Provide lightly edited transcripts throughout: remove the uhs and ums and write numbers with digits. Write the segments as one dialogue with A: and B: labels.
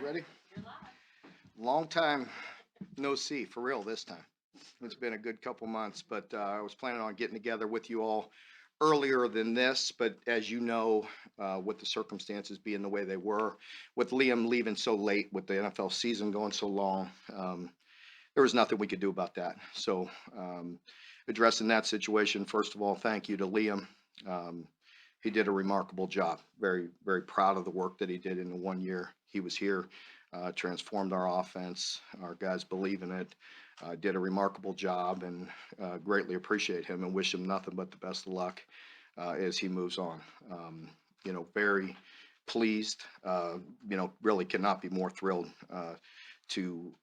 A: Ready? Long time no see, for real this time. It's been a good couple months, but I was planning on getting together with you all earlier than this. But as you know, with the circumstances being the way they were, with Liam leaving so late, with the NFL season going so long, there was nothing we could do about that. So, addressing that situation, first of all, thank you to Liam. Um, he did a remarkable job. Very, very proud of the work that he did in the 1 year he was here. Transformed our offense. Our guys believe in it. Did a remarkable job, and greatly appreciate him and wish him nothing but the best of luck as he moves on. Um, Very pleased. Really cannot be more thrilled to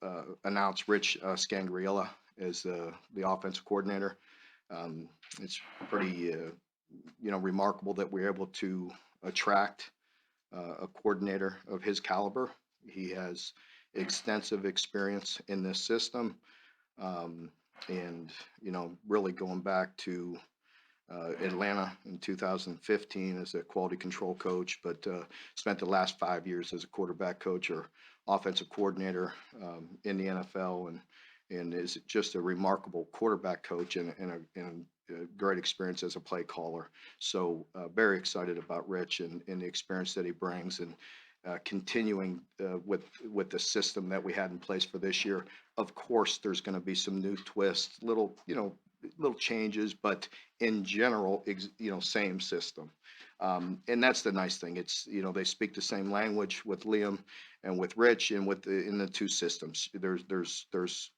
A: announce Rich Scangriella as the offensive coordinator. It's pretty remarkable that we're able to attract a coordinator of his caliber. He has extensive experience in this system, um, and really going back to Atlanta in 2015 as a quality control coach, but spent the last 5 years as a quarterback coach or offensive coordinator in the NFL, and is just a remarkable quarterback coach and a great experience as a play caller. So very excited about Rich and the experience that he brings, and continuing with the system that we had in place for this year. Of course, there's going to be some new twists, little changes, but in general, same system. And that's the nice thing. It's, they speak the same language with Liam and with Rich, and in the two systems. There's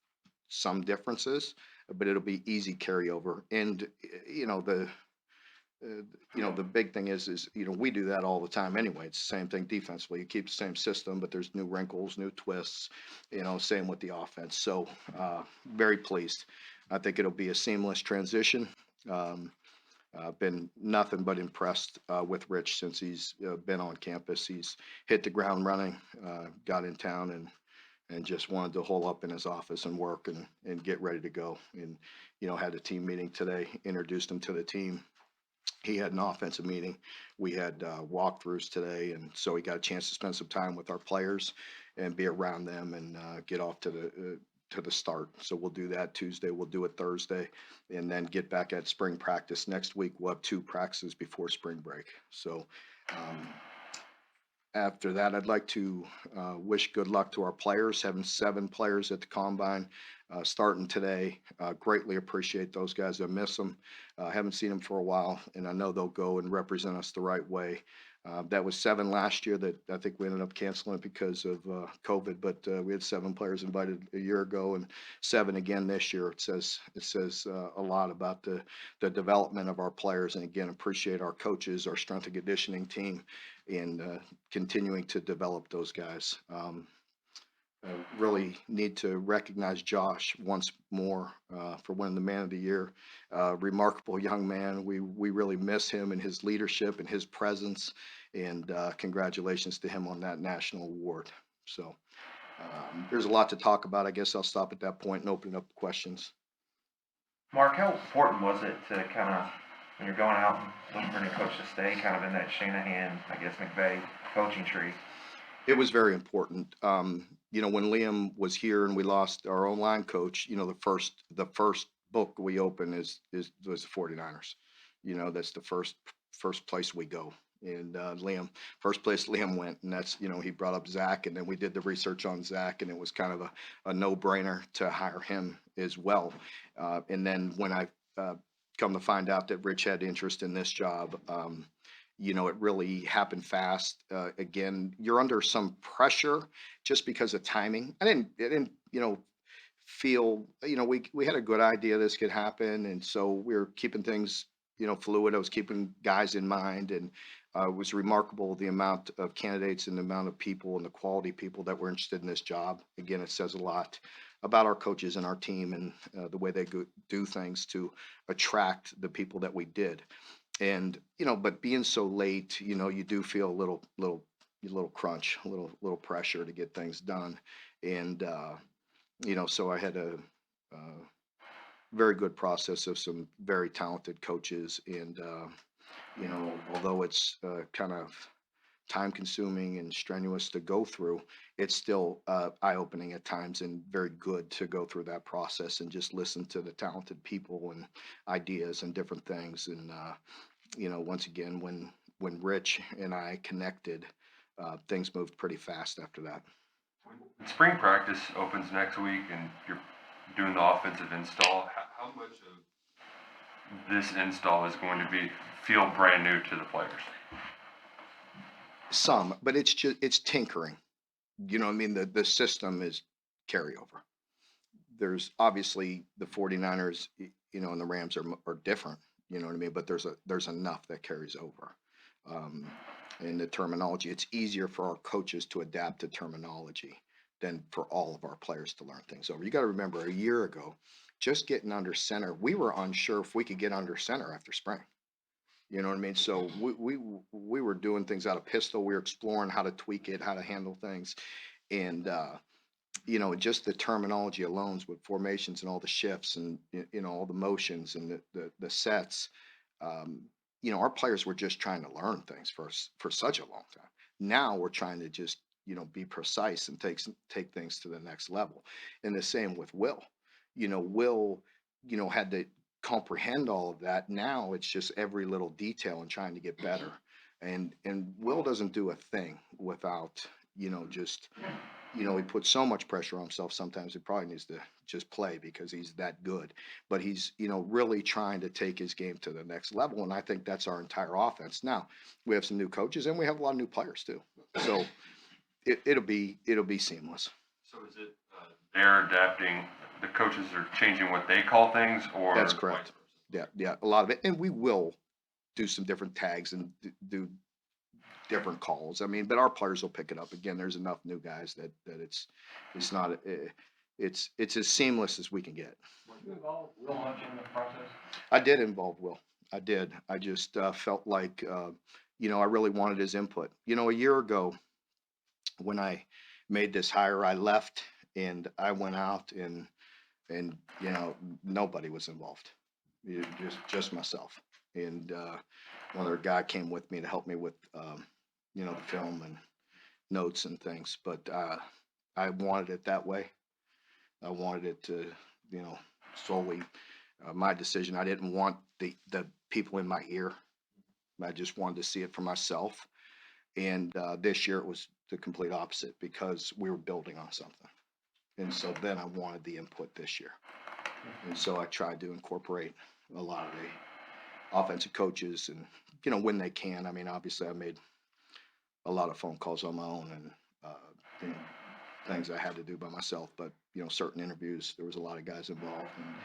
A: some differences, but it'll be easy carryover. And uh, the big thing is we do that all the time anyway. It's the same thing defensively. You keep the same system, but there's new wrinkles, new twists. Same with the offense. So very pleased. I think it'll be a seamless transition. Um, been nothing but impressed with Rich since he's been on campus. He's hit the ground running, got in town, and just wanted to hole up in his office and work and get ready to go. And had a team meeting today, introduced him to the team. He had an offensive meeting. We had walkthroughs today, and so he got a chance to spend some time with our players and be around them and get off to the start. So we'll do that Tuesday. We'll do it Thursday, and then get back at spring practice next week. We'll have two practices before spring break. So um, after that, I'd like to wish good luck to our players. Having 7 players at the combine starting today. Greatly appreciate those guys. I miss them. Haven't seen them for a while, and I know they'll go and represent us the right way. That was 7 last year that I think we ended up canceling it because of COVID, but we had 7 players invited a year ago and 7 again this year. It says a lot about the development of our players, and again, appreciate our coaches, our strength and conditioning team, and continuing to develop those guys. Really need to recognize Josh once more for winning the Man of the Year. Remarkable young man. We really miss him and his leadership and his presence. And congratulations to him on that national award. So there's a lot to talk about. I guess I'll stop at that point and open up questions.
B: Mark, how important was it to kind of, when you're going out and looking for a new coach, to stay kind of in that Shanahan, I guess, McVay coaching tree?
A: It was very important. When Liam was here and we lost our own line coach, the first book we open was the 49ers. That's the first place we go. And Liam, first place Liam went, and that's he brought up Zach, and then we did the research on Zach, and it was kind of a no-brainer to hire him as well. And then when I come to find out that Rich had interest in this job, it really happened fast. Again, you're under some pressure just because of timing. I didn't feel, we had a good idea this could happen. And so we were keeping things, fluid. I was keeping guys in mind, and it was remarkable the amount of candidates and the amount of people and the quality people that were interested in this job. Again, it says a lot about our coaches and our team and the way they do things to attract the people that we did. And but being so late, you do feel a little crunch, a little pressure to get things done. And so I had a very good process of some very talented coaches. And although it's kind of time consuming and strenuous to go through, it's still eye opening at times and very good to go through that process and just listen to the talented people and ideas and different things. And once again, when Rich and I connected, things moved pretty fast after that.
C: When spring practice opens next week and you're doing the offensive install, how much of this install is going to feel brand new to the players?
A: Some, but it's tinkering. You know what I mean? The system is carryover. There's obviously the 49ers, and the Rams are different, you know what I mean? But there's enough that carries over. Um, and the terminology, it's easier for our coaches to adapt to terminology than for all of our players to learn things over. You got to remember, a year ago, just getting under center, we were unsure if we could get under center after spring. You know what I mean? So we were doing things out of pistol. We were exploring how to tweak it, how to handle things, and just the terminology alone with formations and all the shifts and all the motions and the sets. Our players were just trying to learn things for such a long time. Now we're trying to just be precise and take things to the next level. And the same with Will. Will had to comprehend all of that. Now it's just every little detail and trying to get better. And Will doesn't do a thing without just he puts so much pressure on himself. Sometimes he probably needs to just play because he's that good. But he's, really trying to take his game to the next level. And I think that's our entire offense. Now, we have some new coaches and we have a lot of new players too. So it'll be seamless.
C: So is it they're adapting, the coaches are changing what they call things, or
A: That's correct. Yeah, a lot of it. And we will do some different tags and do different calls. I mean, but our players will pick it up. Again, there's enough new guys that it's not it's as seamless as we can get.
D: Were you involved real much in the process?
A: I did involve Will. I did. I just felt like I really wanted his input. A year ago when I made this hire, I left and I went out and nobody was involved. Just myself. And one other guy came with me to help me with the film and notes and things. But I wanted it that way. I wanted it to, solely my decision. I didn't want the people in my ear. I just wanted to see it for myself. And this year it was the complete opposite because we were building on something. And so then I wanted the input this year. And so I tried to incorporate a lot of the offensive coaches and, when they can. I mean, obviously I made a lot of phone calls on my own and, things I had to do by myself, but, certain interviews, there was a lot of guys involved and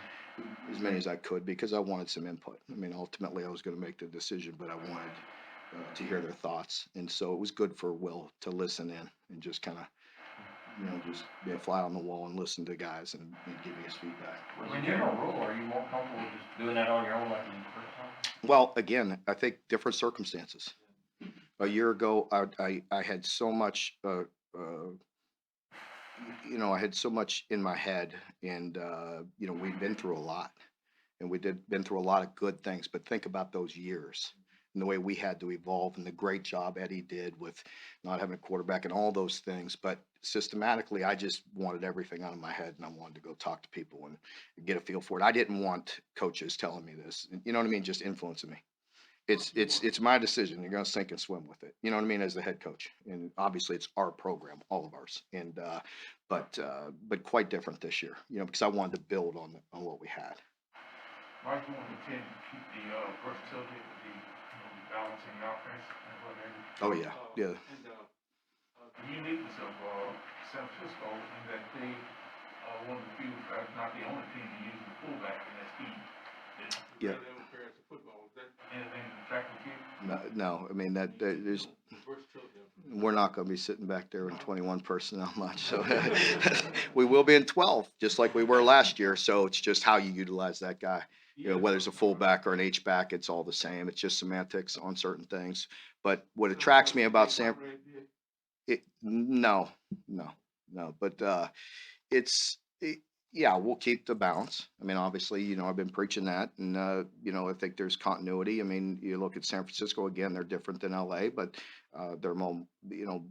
A: as many as I could because I wanted some input. I mean, ultimately I was going to make the decision, but I wanted to hear their thoughts. And so it was good for Will to listen in and just kind of, just be a fly on the wall and listen to guys and give me his feedback.
D: As a general rule, are you more comfortable just doing that on your own like you did the first time?
A: Well, again, I think different circumstances. A year ago, I had so much, I had so much in my head, and we'd been through a lot, and been through a lot of good things. But think about those years and the way we had to evolve, and the great job Eddie did with not having a quarterback and all those things. But systematically, I just wanted everything out of my head, and I wanted to go talk to people and get a feel for it. I didn't want coaches telling me this, you know what I mean, just influencing me. It's my decision. You're going to sink and swim with it. You know what I mean? As the head coach, and obviously it's our program, all of ours. And but quite different this year. Because I wanted to build on what we had.
E: Mike, you want to tend to keep the versatility of the balancing the offense and whatever.
A: Oh yeah.
E: The uniqueness of San Francisco in that they are one of the few, not the only team to use the fullback in that scheme.
A: Yeah.
E: Anything attractive to you?
A: No. I mean there's. We're not going to be sitting back there in 21 personnel much. So we will be in 12, just like we were last year. So it's just how you utilize that guy. Whether it's a fullback or an H-back, it's all the same. It's just semantics on certain things. But what attracts me about no. But Yeah, we'll keep the balance. I mean, obviously, I've been preaching that, and I think there's continuity. I mean, you look at San Francisco again; they're different than LA, but they're more, you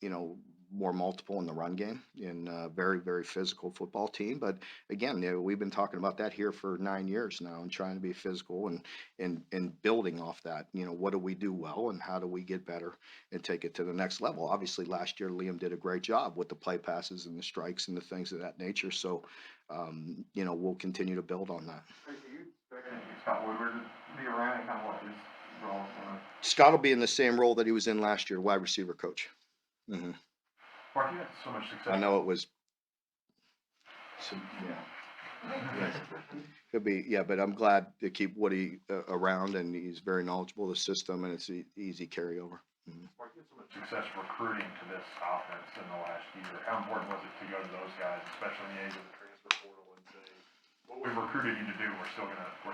A: know, more multiple in the run game and very, very physical football team. But again, we've been talking about that here for 9 years now and trying to be physical and building off that. What do we do well and how do we get better and take it to the next level? Obviously, last year Liam did a great job with the play passes and the strikes and the things of that nature. So, we'll continue to build on that.
B: Are you expecting Scott Woodward to be around and kind of what his role is going to?
A: Scott will be in the same role that he was in last year, wide receiver coach. hmm
B: Mark, you had so much success.
A: I know it was. Yeah. Yes. Could be, yeah, but I'm glad to keep Woody around, and he's very knowledgeable of the system, and it's easy carryover.
B: Mark, you had so much success recruiting to this offense in the last year. How important was it to go to those guys, especially in the age of the transfer portal, and say, what we've recruited you to do, we're still gonna do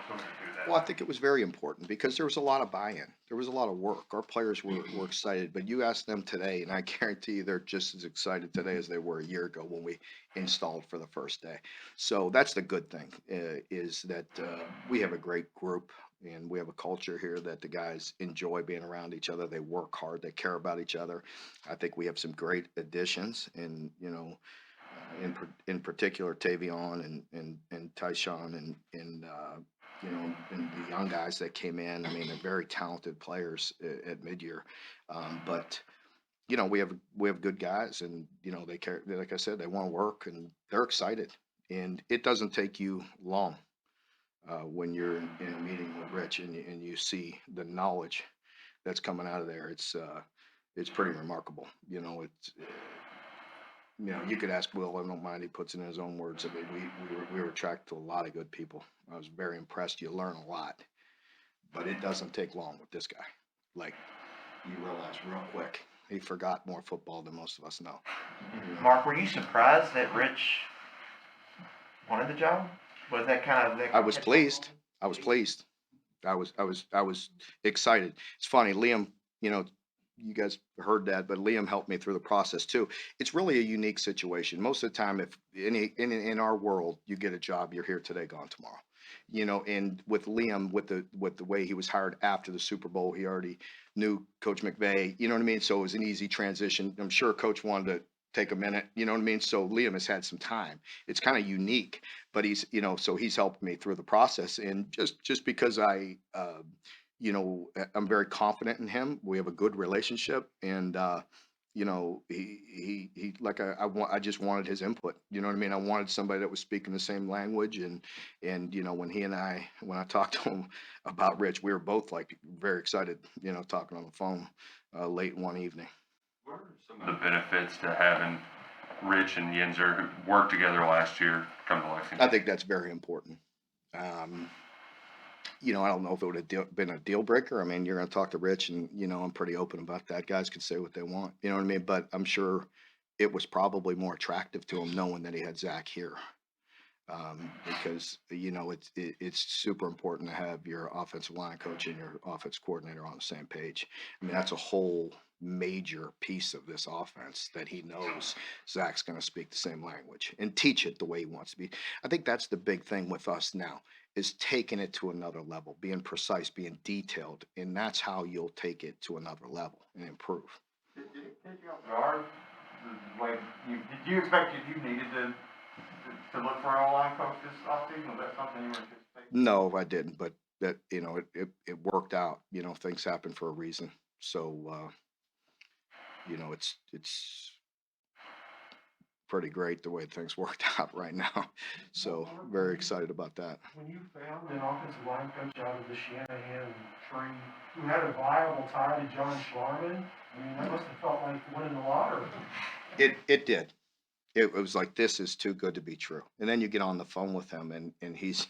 B: that.
A: Well, I think it was very important because there was a lot of buy-in. There was a lot of work. Our players were excited, but you ask them today, and I guarantee you they're just as excited today as they were a year ago when we installed for the first day. So that's the good thing, is that we have a great group and we have a culture here that the guys enjoy being around each other. They work hard. They care about each other. I think we have some great additions, and in particular Tavion and Tyshawn and the young guys that came in. I mean, they're very talented players at mid-year, but we have good guys, and they care. Like I said, they want to work and they're excited, and it doesn't take you long when you're in a meeting with Rich and you see the knowledge that's coming out of there. It's pretty remarkable. You could ask Will. I don't mind. He puts it in his own words. I mean, we were attracted to a lot of good people. I was very impressed. You learn a lot, but it doesn't take long with this guy. Like, you realize real quick, he forgot more football than most of us know.
B: Mark, were you surprised that Rich wanted the job? Was that kind of?
A: I was pleased. I was pleased. I was excited. It's funny, Liam. You guys heard that, but Liam helped me through the process too. It's really a unique situation. Most of the time, if in our world, you get a job, you're here today, gone tomorrow. And with Liam, with the way he was hired after the Super Bowl, he already knew Coach McVay. You know what I mean? So it was an easy transition. I'm sure Coach wanted to take a minute. You know what I mean? So Liam has had some time. It's kind of unique, but so he's helped me through the process. And just because I'm very confident in him. We have a good relationship, and he like I just wanted his input. You know what I mean? I wanted somebody that was speaking the same language, and when I talked to him about Rich, we were both like very excited. Talking on the phone late one evening.
C: What are some of the benefits to having Rich and Yinzer, who worked together last year, come to Lexington?
A: I think that's very important. I don't know if it would have been a deal breaker. I mean, you're going to talk to Rich, and I'm pretty open about that. Guys can say what they want. You know what I mean? But I'm sure it was probably more attractive to him knowing that he had Zach here, because it's super important to have your offensive line coach and your offense coordinator on the same page. I mean, that's a whole major piece of this offense that he knows Zach's going to speak the same language and teach it the way he wants to be. I think that's the big thing with us now, is taking it to another level, being precise, being detailed, and that's how you'll take it to another level and improve.
B: Did it take you off guard? Did you expect you needed to look for an O-line coach this offseason? Was that something you were anticipating?
A: No, I didn't, but that it worked out. Things happen for a reason. So it's pretty great the way things worked out right now. So very excited about that.
F: When you found an offensive line coach out of the Shanahan tree who had a viable tie to John Schlarman, I mean, that must have felt like winning the lottery.
A: It did. It was like, this is too good to be true. And then you get on the phone with him, and he's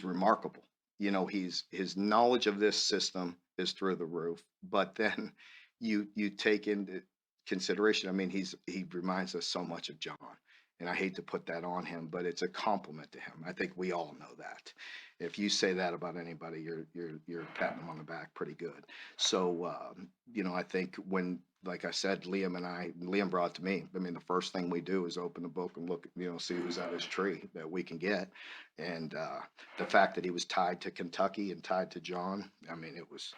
A: remarkable. His knowledge of this system is through the roof. But then you take into consideration, I mean, he reminds us so much of John. And I hate to put that on him, but it's a compliment to him. I think we all know that. If you say that about anybody, you're patting them on the back pretty good. So I think when, like I said, Liam brought it to me. I mean, the first thing we do is open the book and look, see who's at his tree that we can get. And the fact that he was tied to Kentucky and tied to John, I mean, it was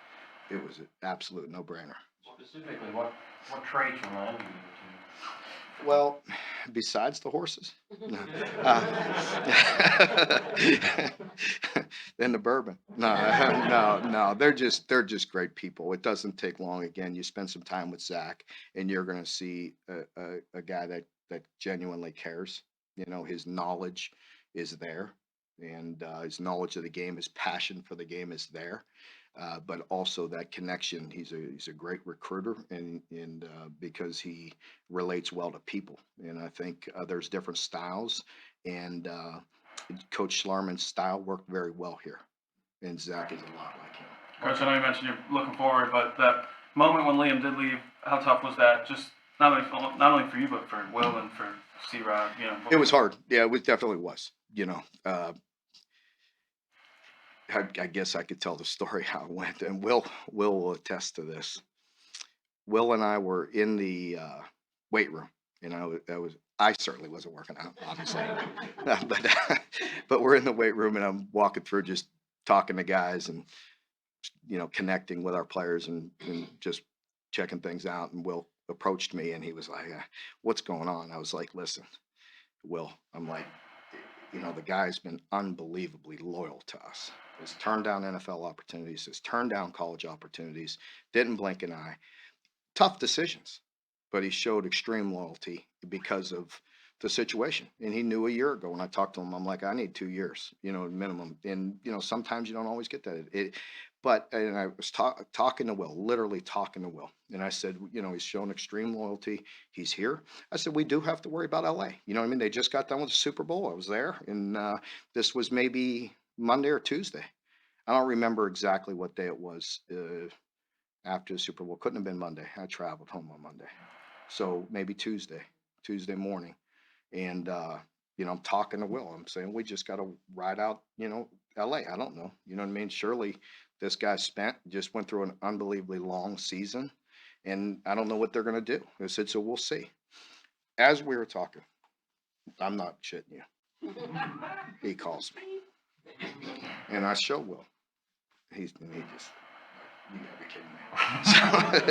A: an absolute no-brainer.
D: Specifically, what traits remind you of
A: Well, besides the horses, no. Then the bourbon. No, no. They're just great people. It doesn't take long. Again, you spend some time with Zach, and you're going to see a guy that genuinely cares. His knowledge is there, and his knowledge of the game, his passion for the game is there. But also that connection. He's a great recruiter, and because he relates well to people. And I think there's different styles, and Coach Schlarman's style worked very well here. And Zach is a lot like him.
G: Coach, I know you mentioned you're looking forward, but that moment when Liam did leave, how tough was that? Just not only for you, but for Will and for C-Rod.
A: It was hard. Yeah, it definitely was. I guess I could tell the story how it went, and Will will attest to this. Will and I were in the weight room. I certainly wasn't working out, obviously, but we're in the weight room, and I'm walking through, just talking to guys, and connecting with our players, and just checking things out. And Will approached me, and he was like, "What's going on?" I was like, "Listen, Will," I'm like, the guy's been unbelievably loyal to us. Has turned down NFL opportunities, has turned down college opportunities, didn't blink an eye. Tough decisions, but he showed extreme loyalty because of the situation. And he knew a year ago when I talked to him, I'm like, I need 2 years, minimum. And, sometimes you don't always get that. And I was talking to Will, literally talking to Will. And I said, he's shown extreme loyalty. He's here. I said, we do have to worry about LA. You know what I mean? They just got done with the Super Bowl. I was there. And this was maybe Monday or Tuesday. I don't remember exactly what day it was. After the Super Bowl. Couldn't have been Monday. I traveled home on Monday. So maybe Tuesday morning. And, I'm talking to Will. I'm saying, we just got to ride out, LA. I don't know. You know what I mean? Surely this guy just went through an unbelievably long season. And I don't know what they're going to do. I said, so we'll see. As we were talking, I'm not shitting you. He calls me. And I show Will. He just, you gotta be kidding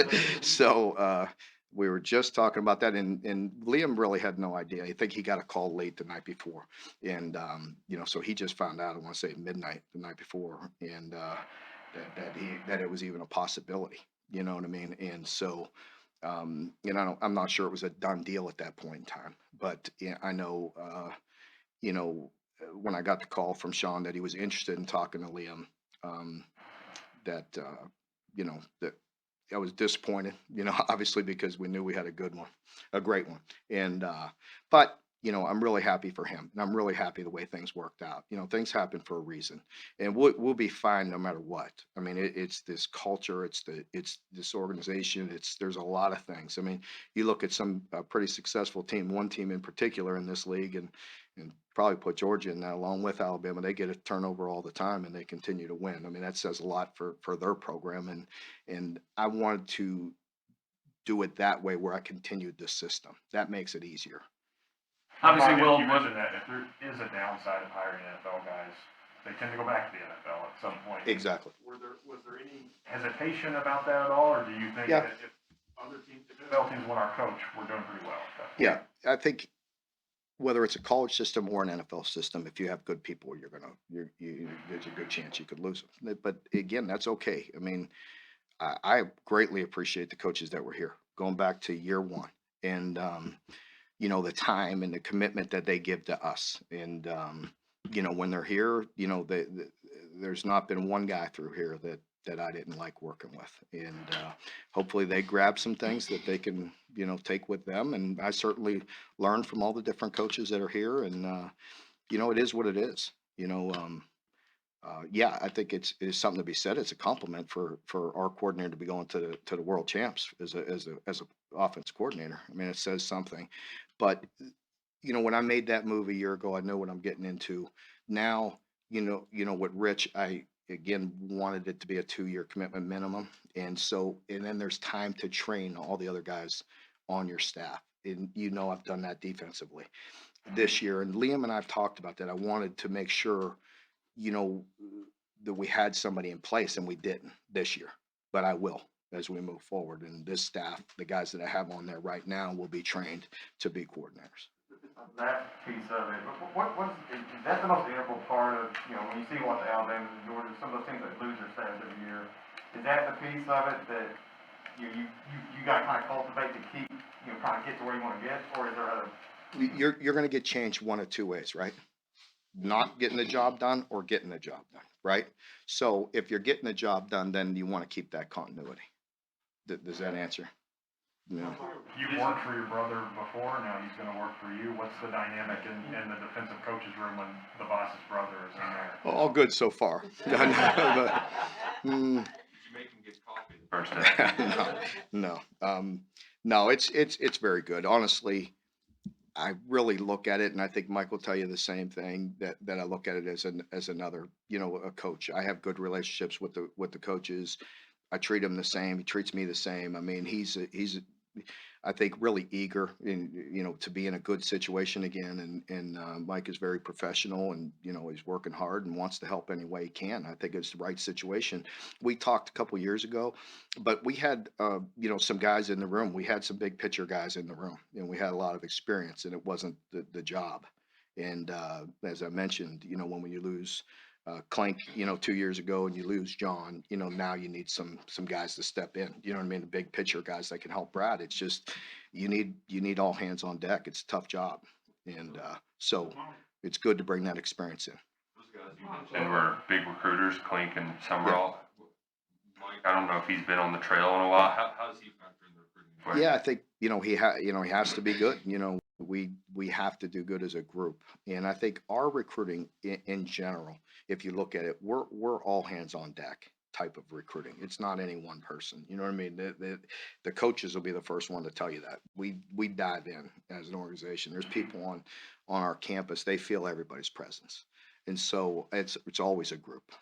A: me. So we were just talking about that, and Liam really had no idea. I think he got a call late the night before, and so he just found out. I want to say midnight the night before, and that it was even a possibility. You know what I mean? And so, I'm not sure it was a done deal at that point in time, but I know, when I got the call from Sean that he was interested in talking to Liam. That that I was disappointed, obviously, because we knew we had a good one, a great one. And but I'm really happy for him, and I'm really happy the way things worked out. Things happen for a reason, and we'll be fine no matter what. I mean, it's this culture, it's this organization, there's a lot of things. I mean, you look at some pretty successful team, one team in particular in this league, and probably put Georgia in that along with Alabama. They get a turnover all the time, and they continue to win. I mean, that says a lot for their program, and I wanted to do it that way where I continued the system. That makes it easier.
G: Obviously,
B: Mark,
G: Will
B: you mentioned that if there is a downside of hiring NFL guys, they tend to go back to the NFL at some point.
A: Exactly.
B: Was there any hesitation about that at all, or do you think
A: Yeah.
B: that if other teams, if NFL teams want our coach, we're doing pretty well?
A: Yeah, I think whether it's a college system or an NFL system, if you have good people, there's a good chance you could lose them. But again, that's okay. I mean, I greatly appreciate the coaches that were here going back to year one, and the time and the commitment that they give to us. And when they're here, there's not been one guy through here that I didn't like working with. And hopefully they grab some things that they can, take with them. And I certainly learned from all the different coaches that are here. And, it is what it is. Yeah, I think it's something to be said. It's a compliment for our coordinator to be going to the world champs as a offense coordinator. I mean, it says something. But when I made that move a year ago, I know what I'm getting into. Now, with Rich, I again wanted it to be a 2-year commitment minimum. And then there's time to train all the other guys on your staff. And I've done that defensively this year. And Liam and I've talked about that. I wanted to make sure, you know, that we had somebody in place, and we didn't this year, but I will as we move forward. And this staff, the guys that I have on there right now, will be trained to be coordinators.
B: That piece of it, is that the most integral part of, when you see what the Alabama and Georgia, some of those teams that lose their status every year, is that the piece of it that you got to kind of cultivate to keep, kind of get to where you want to get, or is there other?
A: You're going to get changed one of two ways, right? Not getting the job done or getting the job done, right? So if you're getting the job done, then you want to keep that continuity. Does that answer? No.
B: You've worked for your brother before, now he's gonna work for you. What's the dynamic in the defensive coach's room when the boss's brother is in there?
A: All good so far.
C: Did you make him get coffee the first day?
A: No. No, it's very good. Honestly, I really look at it, and I think Mike will tell you the same thing, that I look at it as another, a coach. I have good relationships with the coaches. I treat him the same. He treats me the same. I mean, he's I think really eager to be in a good situation again. And Mike is very professional, and he's working hard and wants to help any way he can. I think it's the right situation. We talked a couple years ago, but we had some guys in the room. We had some big picture guys in the room, and we had a lot of experience, and it wasn't the job. And as I mentioned, when you lose Clink, 2 years ago, and you lose John, now you need some guys to step in. You know what I mean? The big picture guys that can help Brad. It's just you need all hands on deck. It's a tough job, and so it's good to bring that experience in.
C: Those guys you mentioned were big recruiters, Clink and Summerall. Mike, I don't know if he's been on the trail in a while. How does he factor in the recruiting equation?
A: Yeah, I think he has to be good. We have to do good as a group, and I think our recruiting in general, if you look at it, we're all hands on deck type of recruiting. It's not any one person. You know what I mean? The coaches will be the first one to tell you that. We dive in as an organization. There's people on our campus. They feel everybody's presence, and so it's always a group.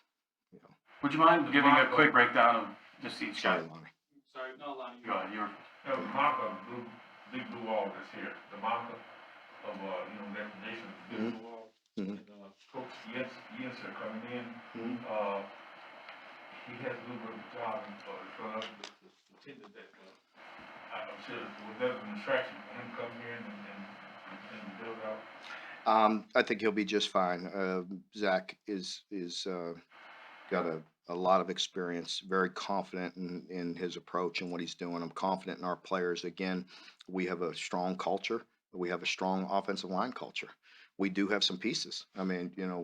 G: Would you mind giving a quick breakdown of just each guy?
A: Sorry, Lonnie.
E: Sorry, no, Lonnie.
G: Go ahead. You were.
E: The marker of big blue wall that's here, the marker of, that position, big blue wall.
A: Mhm.
E: And, Coach Yenser coming in,
A: Mhm.
E: he has a little bit of a job in front of the attendant that, I'm sure was never an distraction for him to come here and build out.
A: I think he'll be just fine. Zach is got a lot of experience, very confident in his approach and what he's doing. I'm confident in our players. Again, we have a strong culture. We have a strong offensive line culture. We do have some pieces. I mean, that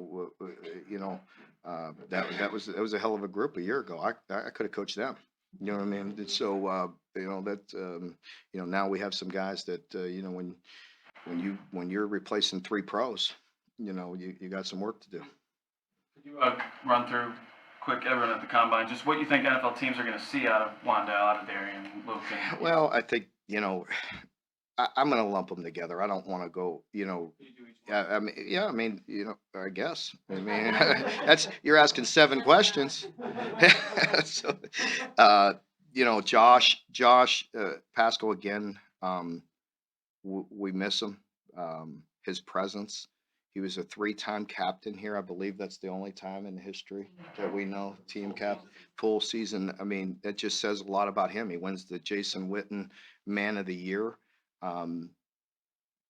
A: was a hell of a group a year ago. I could have coached them. You know what I mean? And so now we have some guys that when you're replacing 3 pros, you got some work to do.
G: Could you run through quick, everyone at the combine, just what you think NFL teams are going to see out of Wandale, out of Darian, Luke?
A: Well, I think I'm going to lump them together. I don't want to go, I guess. I mean, you're asking 7 questions. So, Josh Pascal again. We miss him. His presence. He was a 3-time captain here. I believe that's the only time in history that we know team cap full season. I mean, that just says a lot about him. He wins the Jason Witten Man of the Year.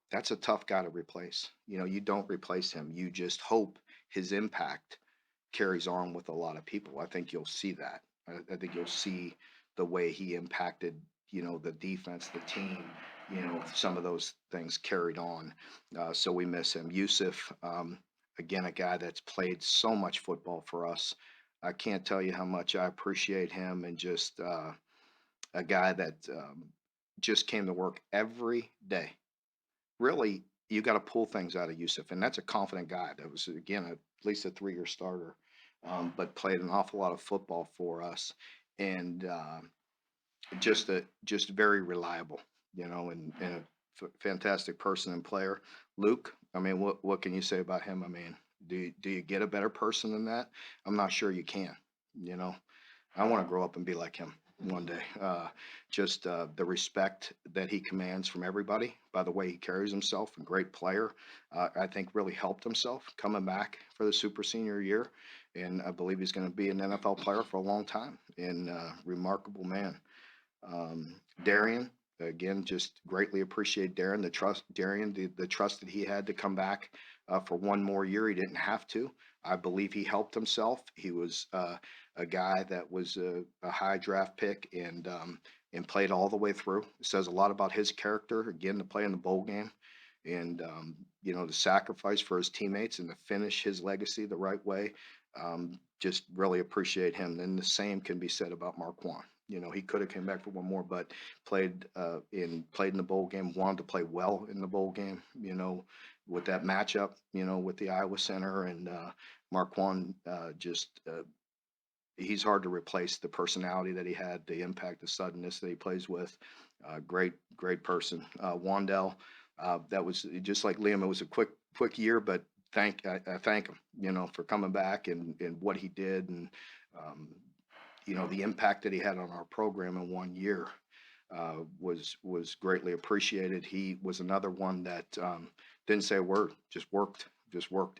A: That's a tough guy to replace. You don't replace him. You just hope his impact carries on with a lot of people. I think you'll see that. I think you'll see the way he impacted, the defense, the team, some of those things carried on. So we miss him. Yusuf, again, a guy that's played so much football for us. I can't tell you how much I appreciate him, and just a guy that just came to work every day. Really, you got to pull things out of Yusuf, and that's a confident guy. That was, again, at least a 3-year starter, but played an awful lot of football for us, and just very reliable, and fantastic person and player. Luke, I mean, what can you say about him? I mean, do you get a better person than that? I'm not sure you can. You know, I want to grow up and be like him one day. Just the respect that he commands from everybody by the way he carries himself, and great player. I think really helped himself coming back for the super senior year, and I believe he's going to be an NFL player for a long time. And remarkable man. Darian, again, just greatly appreciate Darren, the trust that he had to come back for one more year. He didn't have to. I believe he helped himself. He was a guy that was a high draft pick and played all the way through. It says a lot about his character, again, to play in the bowl game and, the sacrifice for his teammates and to finish his legacy the right way. Just really appreciate him. And the same can be said about Marquand. He could have came back for one more, but played in the bowl game, wanted to play well in the bowl game, with that matchup, with the Iowa Center and Marquand, he's hard to replace. The personality that he had, the impact, the suddenness that he plays with, great person. Wandell, that was just like Liam. It was a quick year, but I thank him, for coming back and what he did and, the impact that he had on our program in 1 year was greatly appreciated. He was another one that didn't say a word, just worked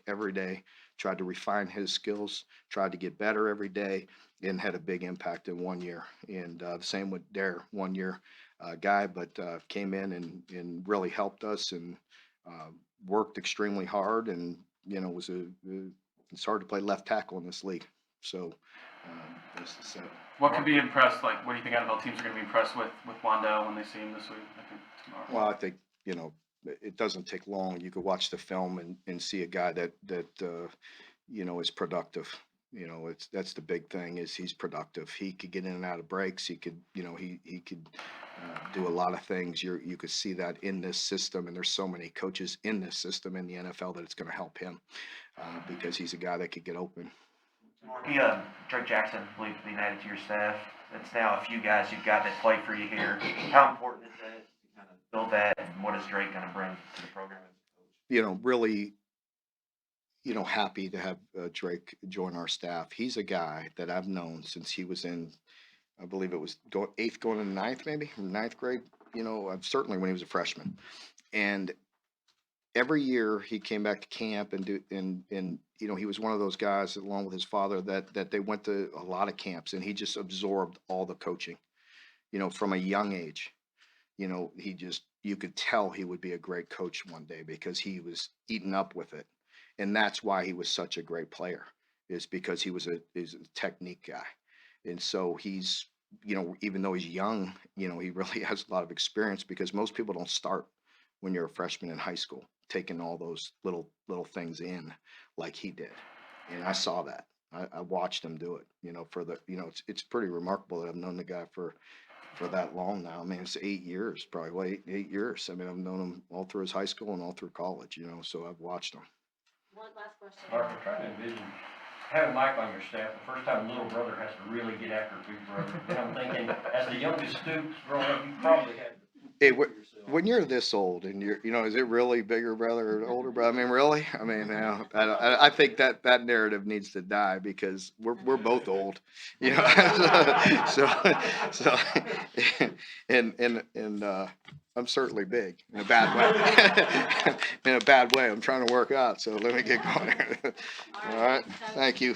A: every day, tried to refine his skills, tried to get better every day, and had a big impact in 1 year. And the same with Dare, 1 year guy, but came in and really helped us and worked extremely hard. And it's hard to play left tackle in this league. So just to say.
G: What could be impressed? Like, what do you think NFL teams are going to be impressed with Wandell when they see him this week? I think tomorrow.
A: Well, I think it doesn't take long. You could watch the film and see a guy that is productive. That's the big thing is he's productive. He could get in and out of breaks. He could he could do a lot of things. You could see that in this system, and there's so many coaches in this system in the NFL that it's going to help him because he's a guy that could get open.
H: Drake Jackson, I believe, being added to your staff. It's now a few guys you've got that play for you here. How important is that to kind of build that, and what is Drake going to bring to the program as a coach?
A: Really, happy to have Drake join our staff. He's a guy that I've known since he was in, I believe it was eighth going into ninth, maybe ninth grade. Certainly when he was a freshman, and every year he came back to camp and he was one of those guys along with his father that they went to a lot of camps, and he just absorbed all the coaching, from a young age. You could tell he would be a great coach one day because he was eaten up with it. And that's why he was such a great player, is because he was a technique guy. And so he's, even though he's young, he really has a lot of experience because most people don't start when you're a freshman in high school, taking all those little things in like he did. And I saw that. I watched him do it, it's pretty remarkable that I've known the guy for that long now. I mean, it's 8 years, probably 8 years. I mean, I've known him all through his high school and all through college, so I've watched him.
I: One last question.
D: Mark, I'm trying to envision having Mike on your staff, the first time little brother has to really get after big brother. And I'm thinking, as the youngest Stoops growing up, you probably had
A: Hey, when you're this old and is it really bigger brother or older brother? I mean, really? I mean, I think that narrative needs to die because we're both old, so and I'm certainly big in a bad way. In a bad way. I'm trying to work out, so let me get going. All right. Thank you.